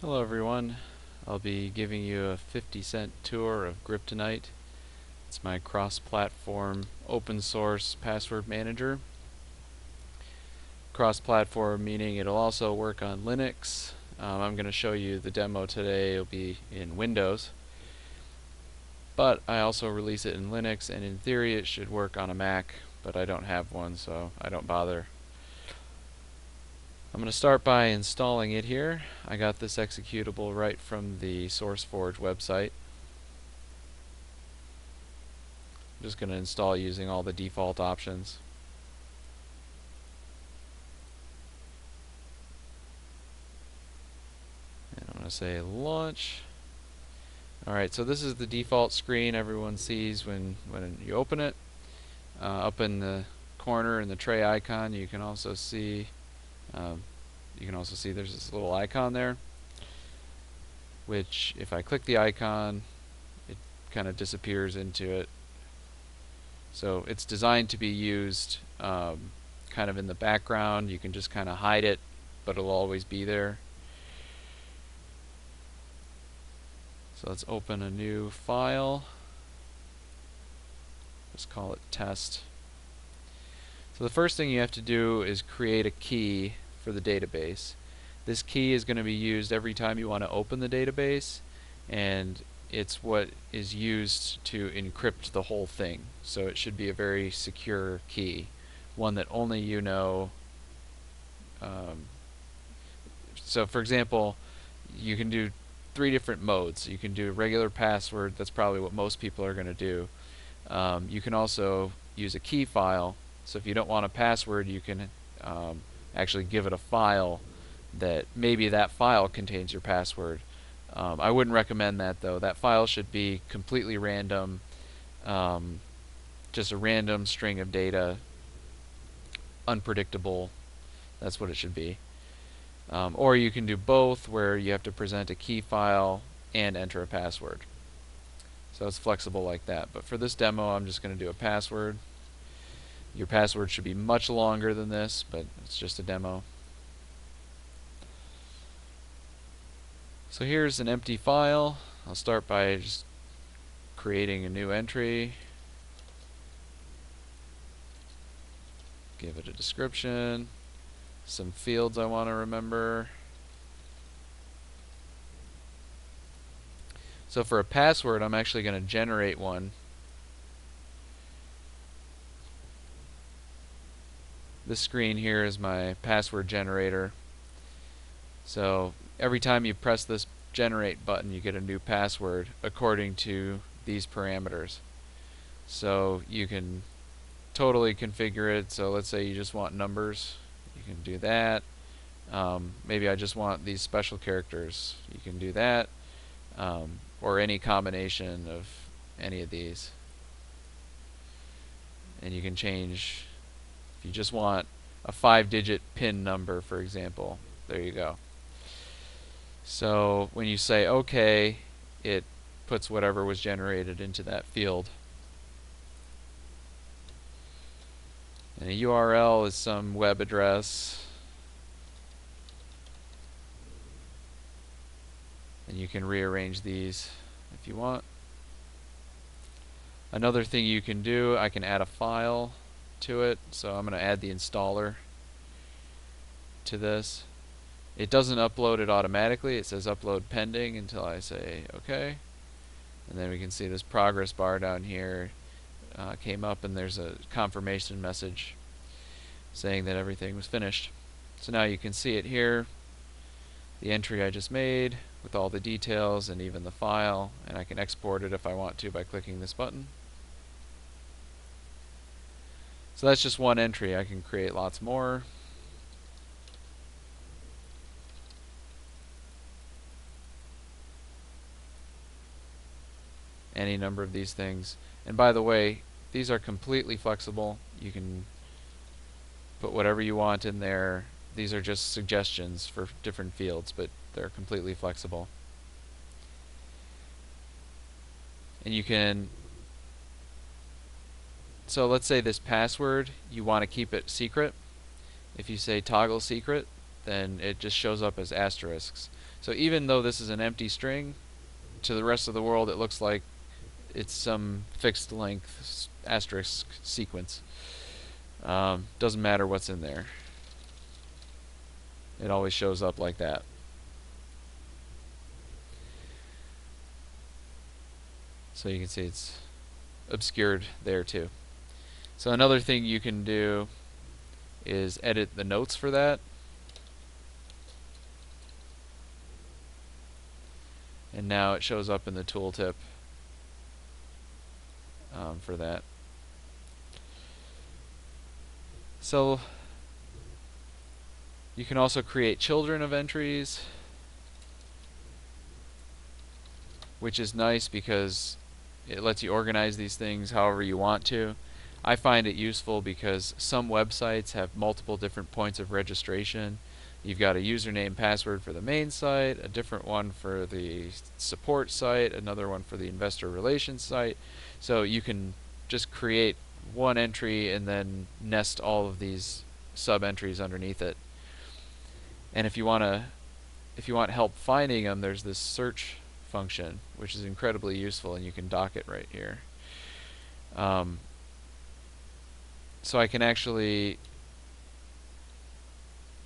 Hello everyone. I'll be giving you a 50-cent tour of Gryptonite. It's my cross-platform open source password manager. Cross-platform meaning it'll also work on Linux. I'm going to show you the demo today. It'll be in Windows. But I also release it in Linux, and in theory it should work on a Mac, but I don't have one, so I don't bother. I'm going to start by installing it here. I got this executable right from the SourceForge website. I'm just going to install using all the default options. And I'm going to say launch. Alright, so this is the default screen everyone sees when you open it. Up in the corner in the tray icon you can also see there's this little icon there, which if I click the icon it kind of disappears into it. So it's designed to be used kind of in the background. You can just kind of hide it, but it'll always be there. So let's open a new file. Let's call it test. So the first thing you have to do is create a key for the database. This key is going to be used every time you want to open the database, and it's what is used to encrypt the whole thing. So it should be a very secure key, one that only you know. So for example, you can do 3 different modes. You can do a regular password. That's probably what most people are going to do. You can also use a key file. So if you don't want a password, you can actually give it a file that maybe that file contains your password. I wouldn't recommend that though. That file should be completely random, just a random string of data, unpredictable. That's what it should be. Or you can do both, where you have to present a key file and enter a password. So it's flexible like that. But for this demo, I'm just going to do a password. Your password should be much longer than this, but it's just a demo. So here's an empty file. I'll start by just creating a new entry. Give it a description. Some fields I want to remember. So for a password, I'm actually going to generate one. This screen here is my password generator. So every time you press this generate button, you get a new password according to these parameters. So you can totally configure it. So let's say you just want numbers. You can do that. Maybe I just want these special characters. You can do that. Or any combination of any of these. And you can change, if you just want a 5-digit PIN number, for example. There you go. So when you say OK, it puts whatever was generated into that field. And a URL is some web address. And you can rearrange these if you want. Another thing you can do, I can add a file to it. So I'm going to add the installer to this. It doesn't upload it automatically. It says upload pending until I say OK. And then we can see this progress bar down here came up, and there's a confirmation message saying that everything was finished. So now you can see it here, the entry I just made with all the details and even the file, and I can export it if I want to by clicking this button. So that's just one entry. I can create lots more. Any number of these things. And by the way, these are completely flexible. You can put whatever you want in there. These are just suggestions for different fields, but they're completely flexible. And you can, so let's say this password, you want to keep it secret. If you say toggle secret, then it just shows up as asterisks. So even though this is an empty string, to the rest of the world it looks like it's some fixed length asterisk sequence. Doesn't matter what's in there. It always shows up like that. So you can see it's obscured there too. So another thing you can do is edit the notes for that. And now it shows up in the tooltip for that. So you can also create children of entries, which is nice because it lets you organize these things however you want to. I find it useful because some websites have multiple different points of registration. You've got a username password for the main site, a different one for the support site, another one for the investor relations site. So you can just create one entry and then nest all of these sub entries underneath it. And if you want help finding them, there's this search function, which is incredibly useful, and you can dock it right here. So I can actually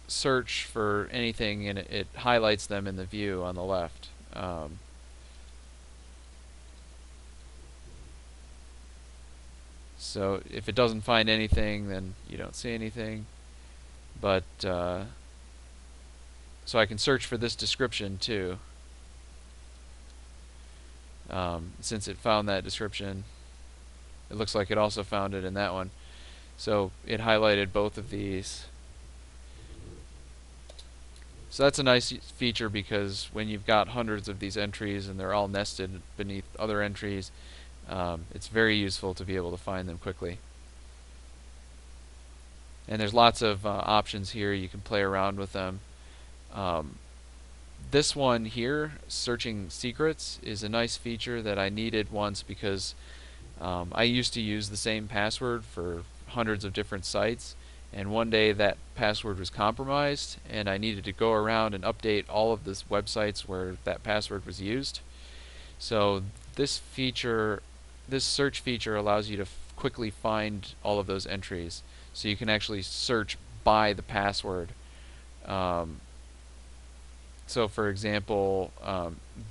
search for anything, and it highlights them in the view on the left. So if it doesn't find anything, then you don't see anything. But so I can search for this description too. Since it found that description, it looks like it also found it in that one. So it highlighted both of these. So that's a nice feature, because when you've got hundreds of these entries and they're all nested beneath other entries, it's very useful to be able to find them quickly. And there's lots of options here. You can play around with them. This one here, searching secrets, is a nice feature that I needed once, because I used to use the same password for hundreds of different sites, and one day that password was compromised, and I needed to go around and update all of the websites where that password was used. So this feature, this search feature, allows you to quickly find all of those entries. So you can actually search by the password. So for example,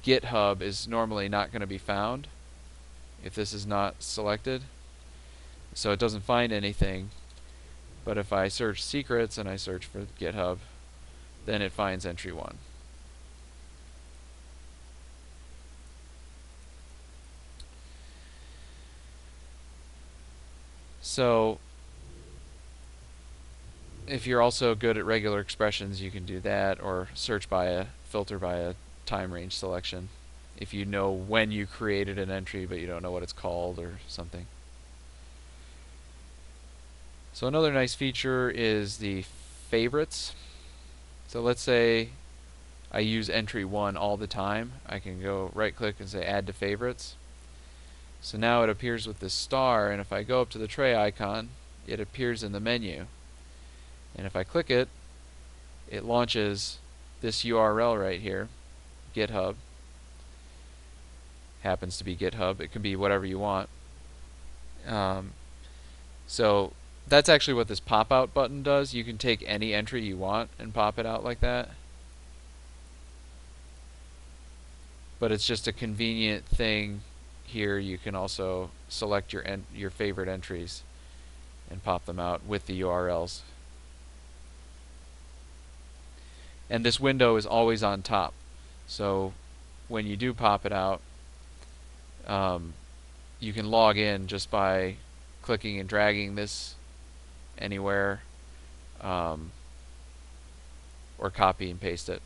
GitHub is normally not going to be found if this is not selected. So it doesn't find anything. But if I search secrets and I search for GitHub, then it finds entry 1. So if you're also good at regular expressions, you can do that, or search by a filter by a time range selection if you know when you created an entry but you don't know what it's called or something. So another nice feature is the favorites. So let's say I use entry 1 all the time. I can go right click and say add to favorites. So now it appears with this star, and if I go up to the tray icon, it appears in the menu. And if I click it, it launches this URL right here, GitHub. Happens to be GitHub. It can be whatever you want. So that's actually what this pop-out button does. You can take any entry you want and pop it out like that. But it's just a convenient thing. Here you can also select your favorite entries and pop them out with the URLs. And this window is always on top. So when you do pop it out, you can log in just by clicking and dragging this anywhere, or copy and paste it.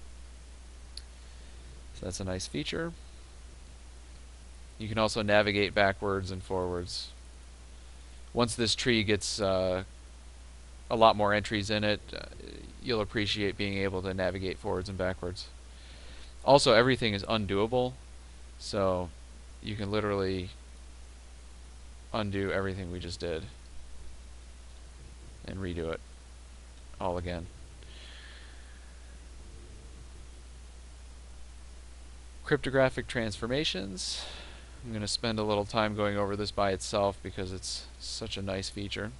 So that's a nice feature. You can also navigate backwards and forwards. Once this tree gets a lot more entries in it, you'll appreciate being able to navigate forwards and backwards. Also, everything is undoable, so you can literally undo everything we just did and redo it all again. Cryptographic transformations. I'm going to spend a little time going over this by itself because it's such a nice feature.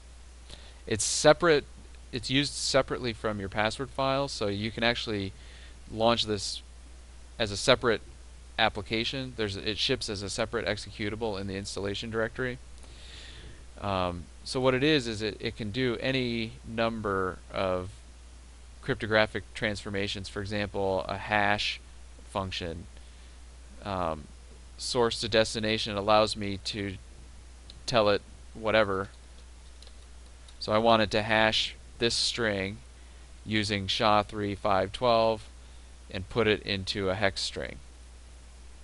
It's separate. It's used separately from your password file, so you can actually launch this as a separate application. It ships as a separate executable in the installation directory. So what it is it can do any number of cryptographic transformations. For example, a hash function. Source to destination allows me to tell it whatever. So I want it to hash this string using SHA-3 512 and put it into a hex string.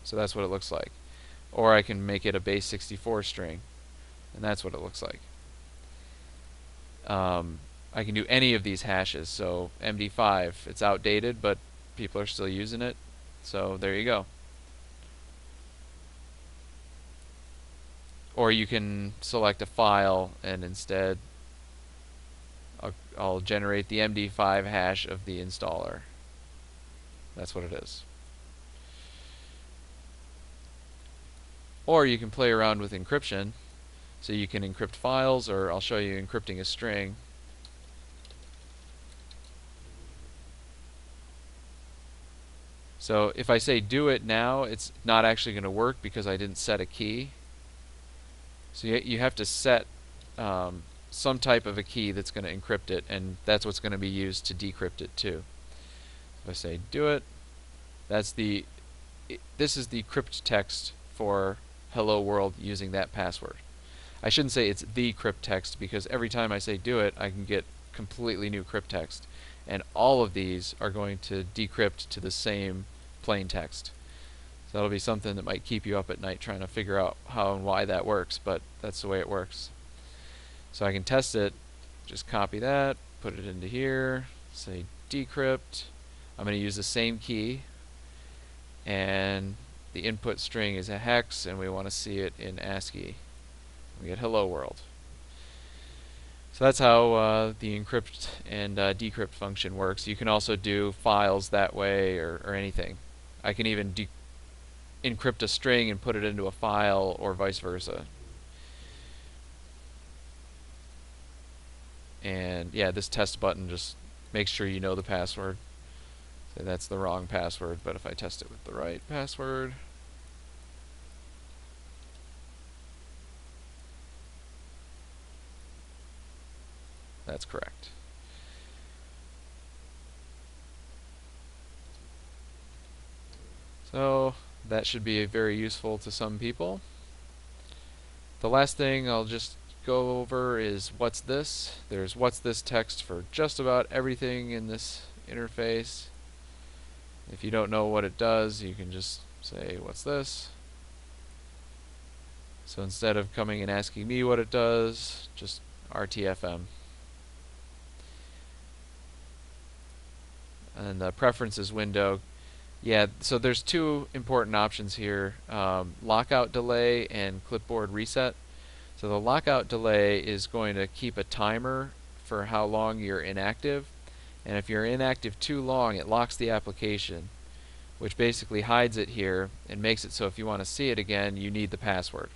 So that's what it looks like. Or I can make it a base 64 string, and that's what it looks like. I can do any of these hashes. So MD5, it's outdated, but people are still using it. So there you go. Or you can select a file and instead I'll generate the MD5 hash of the installer. That's what it is. Or you can play around with encryption. So you can encrypt files, or I'll show you encrypting a string. So if I say do it now, it's not actually going to work because I didn't set a key. So you have to set some type of a key that's going to encrypt it, and that's what's going to be used to decrypt it too. If I say do it, this is the crypt text for hello world using that password. I shouldn't say it's the crypt text because every time I say do it, I can get completely new crypt text, and all of these are going to decrypt to the same plain text. So that'll be something that might keep you up at night trying to figure out how and why that works, but that's the way it works. So I can test it, just copy that, put it into here, say decrypt. I'm going to use the same key, and the input string is a hex, and we want to see it in ASCII. We get hello world. So that's how the encrypt and decrypt function works. You can also do files that way, or anything. I can even encrypt a string and put it into a file, or vice versa. And yeah, this test button just makes sure you know the password. Say that's the wrong password, but if I test it with the right password, that's correct. So that should be very useful to some people. The last thing I'll just go over is what's this. There's what's this text for just about everything in this interface. If you don't know what it does, you can just say what's this. So instead of coming and asking me what it does, just RTFM. And the preferences window, yeah, so there's two important options here, lockout delay and clipboard reset. So the lockout delay is going to keep a timer for how long you're inactive, and if you're inactive too long, it locks the application, which basically hides it here and makes it so if you want to see it again, you need the password.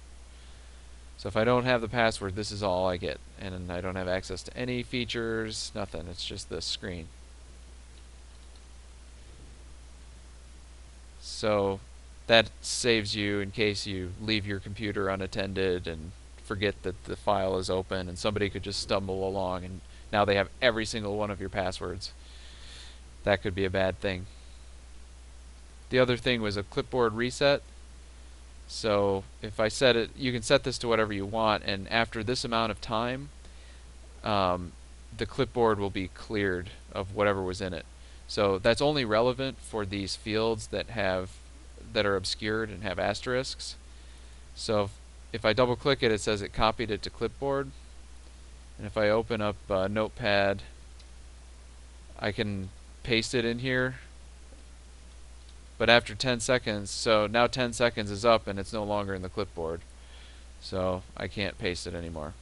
So if I don't have the password, this is all I get, and I don't have access to any features, nothing. It's just this screen. So that saves you in case you leave your computer unattended and forget that the file is open, and somebody could just stumble along and now they have every single one of your passwords. That could be a bad thing. The other thing was a clipboard reset. So if I set it, you can set this to whatever you want, and after this amount of time, the clipboard will be cleared of whatever was in it. So that's only relevant for these fields that are obscured and have asterisks. So if I double click it, it says it copied it to clipboard. And if I open up Notepad, I can paste it in here. But after 10 seconds, so now 10 seconds is up and it's no longer in the clipboard. So I can't paste it anymore.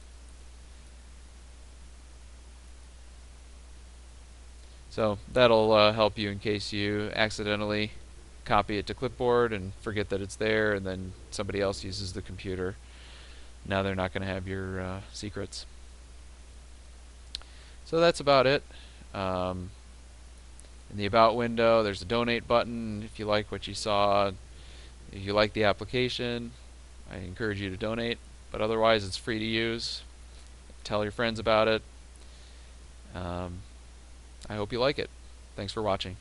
So that'll help you in case you accidentally copy it to clipboard and forget that it's there, and then somebody else uses the computer. Now they're not going to have your secrets. So that's about it. In the About window, there's a donate button if you like what you saw. If you like the application, I encourage you to donate, but otherwise it's free to use. Tell your friends about it. I hope you like it. Thanks for watching.